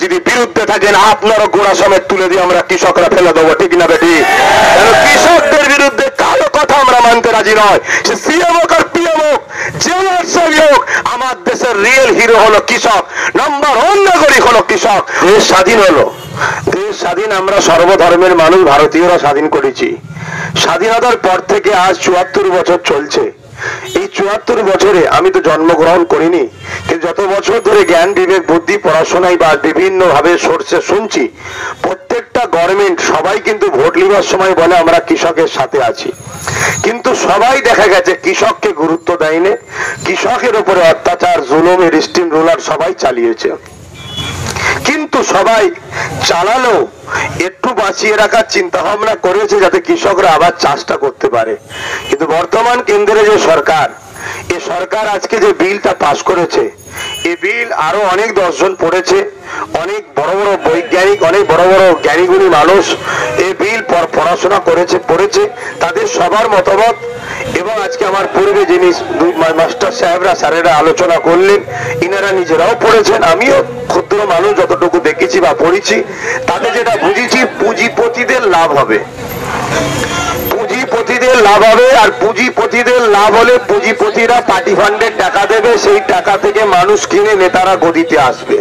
যদি বিরুদ্ধে থাকেন আপনারও গোড়া সমেত তুলে দিয়ে আমরা কৃষকরা ফেলে দেবো, ঠিক না বেটি? কৃষকদের বিরুদ্ধে কারো কথা আমরা মানতে রাজি নয়। সে সিএম হোক আর পিএম হোক, যে হোক, আমার দেশের রিয়েল হিরো হলো কৃষক, নাম্বার 1 নাগরিক হলো কৃষক। দেশ স্বাধীন হলো, দেশ স্বাধীন আমরা সর্বধর্মের মানুষ ভারতীয়রা স্বাধীন করেছি। স্বাধীনতার পর থেকে আজ 74 বছর চলছে। এই 74 বছরে আমি তো জন্মগ্রহণ করিনি, কিন্তু যত বছর ধরে জ্ঞান বিবেক বুদ্ধি পড়াশোনায় বা বিভিন্ন ভাবে সোর্সে শুনছি, প্রত্যেকটা গভর্নমেন্ট সবাই কিন্তু ভোট নেওয়ার সময় বলে আমরা কৃষকের সাথে আছি, কিন্তু সবাই দেখা গেছে কৃষককে গুরুত্ব দেয়নি। কৃষকের উপরে অত্যাচার, জুলুমের স্টিম রোলার সবাই চালিয়েছে, কিন্তু সবাই চালালো একটু বাঁচিয়ে রাখার চিন্তা ভাবনা করেছে যাতে কৃষকরা আবার চাষটা করতে পারে। কিন্তু বর্তমান কেন্দ্রে যে সরকার, এই সরকার আজকে যে বিলটা পাস করেছে, এই বিল আরো অনেক 10 জন পড়েছে, অনেক বড় বড় বৈজ্ঞানিক, অনেক বড় বড় জ্ঞানীগুণী মানুষ এই বিল পড়াশোনা পড়েছে, তাদের সবার মতামত। এবং আজকে আমার পূর্বে যিনি মাস্টার সাহেবরা স্যারেরা আলোচনা করলেন, ইনারা নিজেরাও পড়েছেন, আমিও ক্ষুদ্র মানুষ যতটুকু দেখেছি বা পড়েছি, তাদের যেটা বুঝেছি পুঁজিপতিদের লাভ হবে, পুঁজিপতিদের লাভ হবে। আর পুঁজিপতিদের লাভ হলে পুঁজিপতিরা পার্টি ফান্ডের টাকা দেবে, সেই টাকা থেকে মানুষ কিনে নেতারা গদিতে আসবে,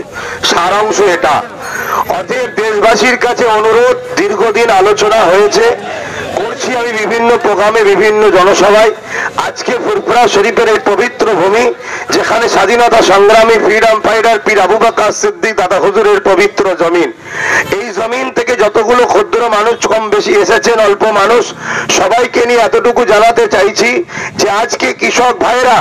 সারাংশ এটা। অতএব দেশবাসীর কাছে অনুরোধ, দীর্ঘদিন আলোচনা হয়েছে, করছি আমি বিভিন্ন প্রোগ্রামে, বিভিন্ন জনসভায়। আজকে ফুরফুরা শরীফের এই পবিত্র ভূমি, যেখানে স্বাধীনতা সংগ্রামী ফ্রিডম ফাইটার পীর আবু বকর সিদ্দিক দাদা হুজুরের পবিত্র জমিন, এই জমিন থেকে যতগুলো ক্ষুদ্র মানুষ কম বেশি এসেছেন, অল্প মানুষ, সবাইকে নিয়ে এতটুকু জানাতে চাইছি যে আজকে কৃষক ভাইরা,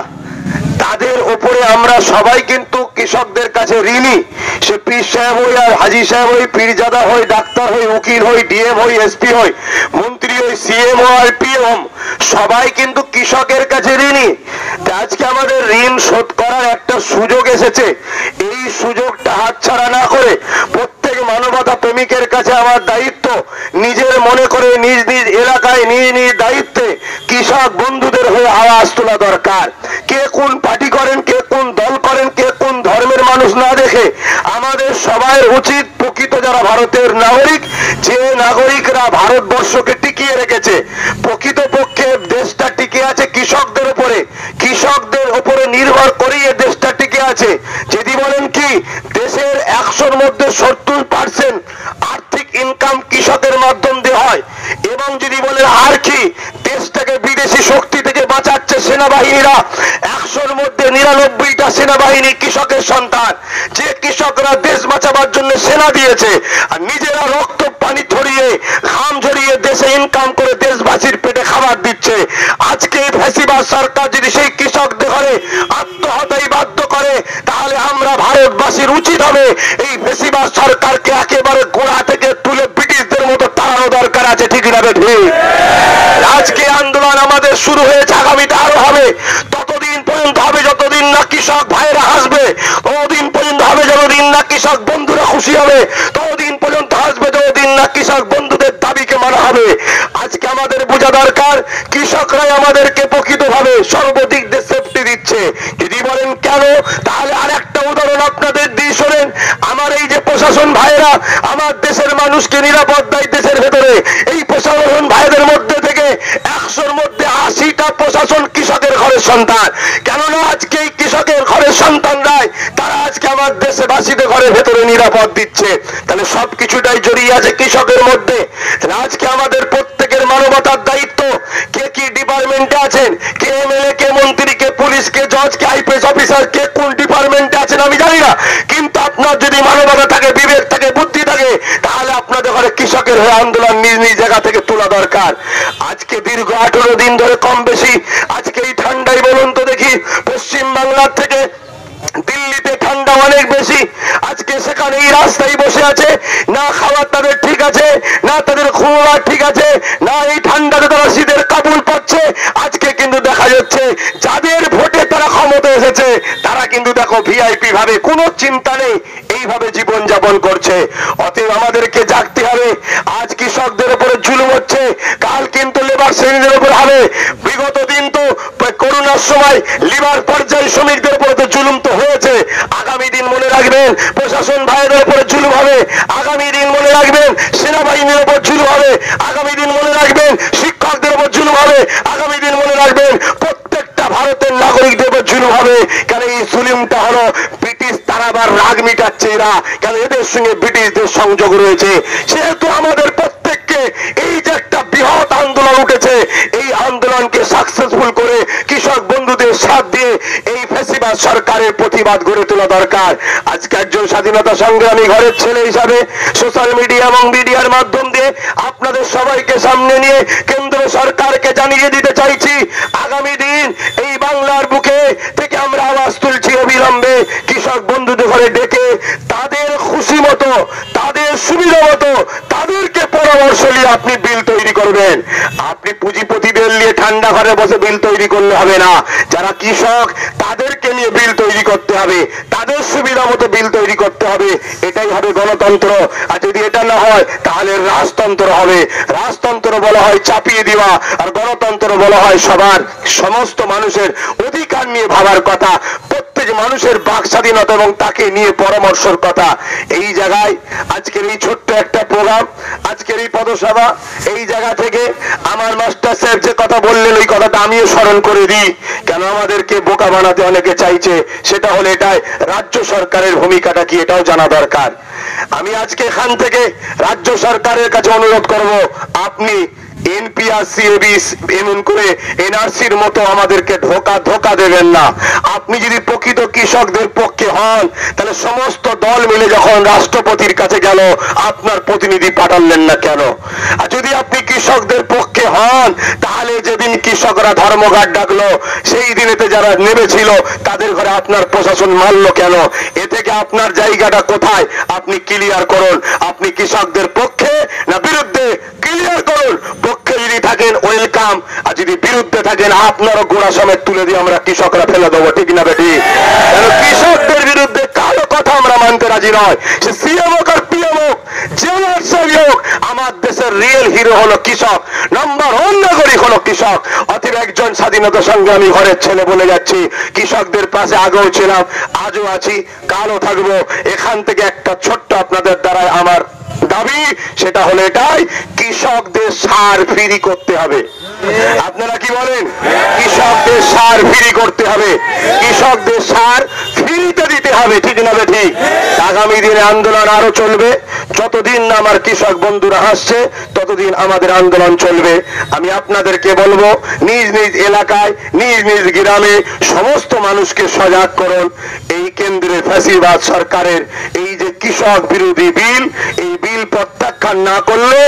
তাদের উপরে আমরা সবাই কিন্তু কৃষকদের কাছে ঋণী। সে পীর সাহেব হই আর হাজি সাহেব হই, পীরজাদা হই, ডাক্তার হই, উকিল হই, ডিএম হই, এসপি হই, মন্ত্রী হই, সিএম আর পিএম, সবাই কিন্তু কৃষকের কাছে ঋণী। আজকে আমাদের ঋণ শোধ করার একটা সুযোগ এসেছে, এই সুযোগটা হাতছাড়া না করে প্রত্যেক মানবতা প্রেমিকের কাছে আমার দায়িত্ব, নিজের মনে করে নিজ নিজ এলাকায় নিজ নিজ দায়িত্বে কৃষক বন্ধুদের হয়ে আওয়াজ তোলা দরকার। কে কোন পার্টি করেন, কে কোন দল করেন, কে কোন ধর্মের মানুষ না দেখে আমাদের সবার উচিত, প্রকৃত যারা ভারতের নাগরিক, যে নাগরিকরা ভারতবর্ষকে টিকিয়ে রেখেছে, প্রকৃতপক্ষে দেশটা টিকে আছে কৃষকদের উপরে, কৃষকদের উপরে নির্ভর করেই এই দেশটা টিকে আছে। যদি বলেন কি দেশের 100-র মধ্যে 70% আর্থিক ইনকাম কৃষকের মাধ্যম দিয়ে হয়, এবং যদি বলেন আর কি দেশটাকে বিদেশি শক্তি থেকে বাঁচাচ্ছে সেনাবাহিনীরা, 100-র মধ্যে 99টা সেনাবাহিনী কৃষকের সন্তান, যে কৃষকরা দেশ বাঁচাবার জন্য সেনা দিয়েছে আর নিজেরা রক্ত পানি ছড়িয়ে ঘাম ঝরিয়ে দেশে ইনকাম করে দেশবাসীর পেটে খাবার দিচ্ছে। আজকে এই ফ্যাসিবাদ সরকার যদি সেই কৃষকদের ঘরে আত্মহত্যায় বাধ্য করে, তাহলে আমরা ভারতবাসীর উচিত হবে এই ফ্যাসিবাদ সরকারকে একেবারে গোড়া থেকে তুলে ব্রিটিশদের মতো তাড়ানো দরকার আছে, ঠিক না বেঠি? আজকে আন্দোলন আমাদের শুরু হয়েছে, আগামীতে আরো হবে, ততদিন পর্যন্ত হবে যতদিন না কৃষক ভাইরা হাসবে, ততদিন পর্যন্ত হবে যতদিন না কৃষক বন্ধুরা খুশি হবে, ততদিন পর্যন্ত হাসবে যতদিন না কৃষক বন্ধুদের দাবিকে মানা হবে। আজকে আমাদের বোঝা দরকার কৃষকরাই আমাদেরকে প্রকৃতভাবে সর্বদিক দিয়ে সেফটি দিচ্ছে। যদি বলেন কেন, তাহলে আর একটা উদাহরণ আপনাদের দিয়ে শোনেন। আমার এই যে প্রশাসন ভাইরা আমার দেশের মানুষকে নিরাপদ দেয় দেশের ভেতরে, এই প্রশাসন ভাইদের মধ্যে থেকে 100-র মধ্যে 80টা প্রশাসন কৃষকের ঘরের সন্তান। কেননা আজকে এই কৃষকের ঘরের সন্তানরাই তারা আজকে আমার দেশবাসীদের ঘরের ভেতরে নিরাপদ দিচ্ছে। তাহলে সবকিছুটাই জড়িয়ে আছে কৃষকের মধ্যে। আজকে আমাদের প্রত্যেকের মানবতার দায়িত্ব, কে কি ডিপার্টমেন্টে আছেন, কে এমএলএ, কে মন্ত্রী, কে পুলিশ, কে জজ, কে আইপিএস অফিসার, কে কোন ডিপার্টমেন্টে আছেন আমি জানি না, কিন্তু আপনার যদি মানবতা থাকে, বিবেক থাকে, বুদ্ধি থাকে, তাহলে আপনাদের ঘরে কৃষকের হয়ে আন্দোলন নিজ নিজ জায়গা থেকে তোলা দরকার। আজকে দীর্ঘ 18 দিন ধরে কম বেশি, আজকে এই ঠান্ডায় বলুন তো দেখি, পশ্চিম বাংলার থেকে দিল্লিতে ঠান্ডা অনেক বেশি, আজকে সেখানে এই রাস্তায় বসে আছে, না খাবার তাদের ঠিক আছে, না তাদের ঘুমাবার ঠিক আছে, না এই ঠান্ডাতে তারা শীতের কাবুল পাচ্ছে। আজকে কিন্তু দেখা যাচ্ছে যাদের ভোটে তারা ক্ষমতা এসেছে, তারা কিন্তু দেখো ভিআইপি ভাবে, কোনো চিন্তা নেই, এইভাবে জীবন যাপন করছে। অতএব আমাদেরকে জাগতে হবে। আজ কৃষকদের উপরে জুলুম হচ্ছে, কাল কিন্তু লেবার শ্রেণীদের উপর হবে। বিগত দিন তো করোনার সময় লিভার পর্যায়ে শ্রমিকদের উপরে তো জুলুম তো হয়েছে, আগামী দিন মনে রাখবেন প্রশাসন ভাইদের উপরে জুলুম হবে, আগামী দিন মনে রাখবেন সেনাবাহিনীর উপর জুলুম হবে, আগামী দিন মনে রাখবেন শিক্ষকদের উপর জুলুম হবে, আগামী দিন মনে রাখবেন প্রত্যেকটা ভারতের নাগরিকদের উপর জুলুম হবে। কেন এই জুলুমটা হলো ব্রিটিশ তারাবার রাগ মিটাচ্ছে এরা, কেন এদের সঙ্গে ব্রিটিশদের সংযোগ রয়েছে। সেহেতু আমাদের প্রত্যেককে এই যে একটা বৃহৎ আন্দোলন উঠেছে, এই আন্দোলনকে সাকসেসফুল করে কৃষক বন্ধুদের সাথ দিয়ে এই ফ্যাসিবাদ সরকারের প্রতিবাদ গড়ে তোলা দরকার। আজকে একজন স্বাধীনতা সংগ্রামী ঘরের ছেলে হিসাবে সোশ্যাল মিডিয়া এবং মিডিয়ার মাধ্যম দিয়ে আপনাদের সবাইকে সামনে নিয়ে কেন্দ্র সরকারকে জানিয়ে দিতে চাইছি, আগামী দিন এই বাংলার বুকে থেকে আমরা আওয়াজ তুলছি অবিলম্বে কৃষক বন্ধুদের ঘরে ডেকে তাদের খুশি মতো, তাদের সুবিধা মতো তাদেরকে পরামর্শ নিয়ে আপনি বিল তৈরি করবেন। আপনি পুঁজিপতিদের নিয়ে ঠান্ডা ঘরে বসে বিল তৈরি করলে হবে না, যারা কৃষক তাদেরকে নিয়ে বিল তৈরি করতে হবে, তাদের সুবিধা মতো বিল তৈরি করতে হবে। এটাই হবে গণতন্ত্র। আর যদি এটা না হয় তাহলে রাজতন্ত্র হবে। রাজতন্ত্র বলা হয় চাপিয়ে দেওয়া, আর গণতন্ত্র বলা হয় সবার সমস্ত মানুষের অধিকার নিয়ে ভাবার কথা, প্রত্যেক মানুষের বাক স্বাধীনতা এবং তাকে নিয়ে পরামর্শের কথা। এই জায়গায় আজকের এই ছোট্ট একটা প্রোগ্রাম, আজকের এই পদসভা, এই জায়গা থেকে আমার মাস্টার সাহেব যে কথা বললেন ওই কথাটা আমিও স্মরণ করে দিই। কেন আমাদেরকে বোকা বানাতে অনেকে চাইছে, সেটা হলো এটাই রাজ্য সরকারের ভূমিকাটা কি এটাও জানা দরকার। আমি আজকে এখান থেকে রাজ্য সরকারের কাছে অনুরোধ করব, আপনি এনপিআরসি এমন করে এনআরসির মতো আমাদেরকে ধোকা দেবেন না। আপনি যদি প্রকৃত কৃষকদের পক্ষে হন তাহলে সমস্ত দল মিলে যখন রাষ্ট্রপতির কাছে গেল আপনার প্রতিনিধি পাঠালেন না কেন? আর যদি আপনি কৃষকদের পক্ষে হন তাহলে যেদিন কৃষকরা ধর্মঘট ডাকলো সেই দিনেতে যারা নেমেছিল তাদের ঘরে আপনার প্রশাসন মারলো কেন? এ থেকে আপনার জায়গাটা কোথায় আপনি ক্লিয়ার করুন। আপনি কৃষকদের পক্ষে না বিরুদ্ধে ক্লিয়ার করুন। পক্ষে যদি থাকেন ওয়েলকাম, আর যদি বিরুদ্ধে থাকেন আপনারও গোড়া সমেত তুলে দিয়ে আমরা কৃষকরা ফেলে দেবো, ঠিক না বেটি? কৃষকদের বিরুদ্ধে কারো কথা আমরা মানতে রাজি নয়। সে সিএম হোক আর পিএম হোক, যে হোক, আমার দেশের রিয়েল হিরো হলো কৃষক, নাম্বার 1 নাগরিক হলো কৃষক। অতএব একজন স্বাধীনতা সংগ্রামী ঘরের ছেলে বলে যাচ্ছি, কৃষকদের পাশে আগেও ছিলাম, আজও আছি, কালও থাকবো। এখান থেকে একটা ছোট্ট আপনাদের দ্বারাই আমার দাবি, সেটা হলো এটাই, কৃষকদের সার ফ্রি করতে হবে। আপনারা কি বলেন? কৃষকদের সার ফ্রি করতে হবে, কৃষকদের সার ফ্রিতে দিতে হবে, ঠিক না ঠিক? আগামী দিনে আন্দোলন আরো চলবে, যতদিন না আমার কৃষক বন্ধুরা আসছে ততদিন আমাদের আন্দোলন চলবে। আমি আপনাদেরকে বলবো, নিজ নিজ এলাকায় নিজ নিজ গ্রামে সমস্ত মানুষকে সজাগ করুন। এই কেন্দ্রের ফ্যাসিবাদ সরকারের এই যে কৃষক বিরোধী বিল, এই বিল প্রত্যাখ্যান না করলে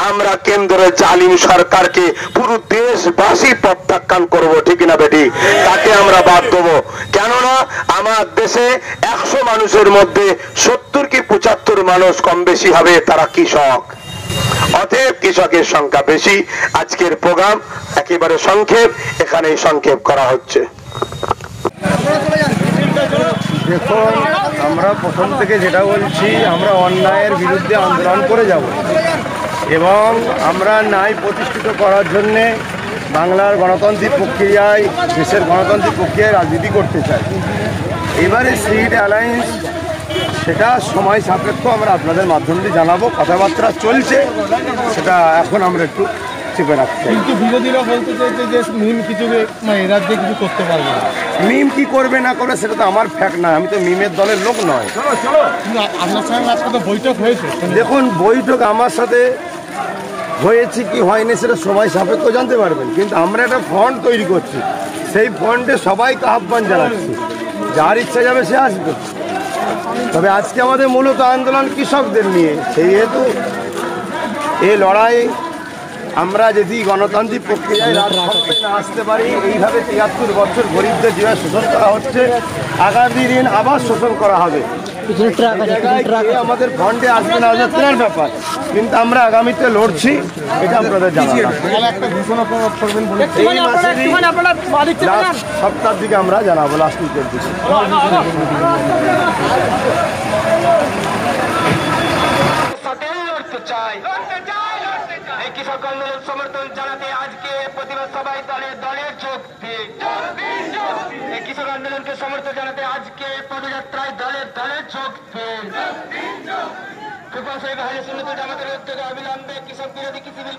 আমরা কেন্দ্রের জালিম সরকারকে পুরো দেশবাসী প্রত্যাখ্যান করব, ঠিক না বেটি? তাকে আমরা বাদ দেবো। কেননা আমার দেশে 100 মানুষের মধ্যে 70 কি 75 মানুষ কম বেশি হবে তারা কৃষক। অতএব কৃষকের সংখ্যা বেশি। আজকের প্রোগ্রাম একেবারে সংক্ষেপ, এখানে সংক্ষেপ করা হচ্ছে। দেখুন, আমরা প্রথম থেকে যেটা বলছি, আমরা অন্যায়ের বিরুদ্ধে আন্দোলন করে যাব এবং আমরা ন্যায় প্রতিষ্ঠিত করার জন্যে বাংলার গণতান্ত্রিক প্রক্রিয়ায়, দেশের গণতান্ত্রিক প্রক্রিয়ায় রাজনীতি করতে চাই। এবারে সিট অ্যালায়েন্স সেটা সময় সাপেক্ষ, আমরা আপনাদের মাধ্যম দিয়ে জানাবো। কথাবার্তা চলছে, সেটা এখন আমরা একটু চেপে রাখতে চাই। কিন্তু বিরোধীরা বলতে চাইছে যে মিম কিছু রাজ্যে কিছু করতে পারবে না। মিম কি করবে না করবে সেটা তো আমার ফ্যাক্ট নয়, আমি তো মিমের দলের লোক নয়। কিন্তু আপনার সঙ্গে আজকে তো বৈঠক হয়েছে। দেখুন, বৈঠক আমার সাথে হয়েছে কি হয়নি সেটা সময় সাপেক্ষ জানতে পারবেন, কিন্তু আমরা একটা ফন্ড তৈরি করছি, সেই ফন্ডে সবাইকে আহ্বান জানাচ্ছি, যার ইচ্ছা যাবে সে আসবে। তবে আজকে আমাদের মূলত আন্দোলন কৃষকদের নিয়ে, সেই হেতু এই লড়াই আমরা যদি গণতান্ত্রিক প্রক্রিয়ায় না আসতে পারি, এইভাবে 73 বছর গরিবদের যেভাবে শোষণ করা হচ্ছে, আগামী দিন আবার শোষণ করা হবে। আমাদের ফন্ডে আসবে না তেনার ব্যাপার, কিন্তু আমরা আগামীতে লড়ছি, এটা আপনাদের জানাবো। সপ্তাহের দিকে আমরা জানাবো, লাস্ট উইকের দিকে। কৃষক আন্দোলন সমর্থন জানাতে আজকে প্রতিবাদ সভায় দলের যোগ দিয়ে কৃষক আন্দোলনকে সরকারকে সমর্থন জানাতে আজকে পদযাত্রায় দলে দলে যোগ দেন। আমাদের উদ্যোগে অবিলম্বে কৃষক বিরোধী কৃষি বিল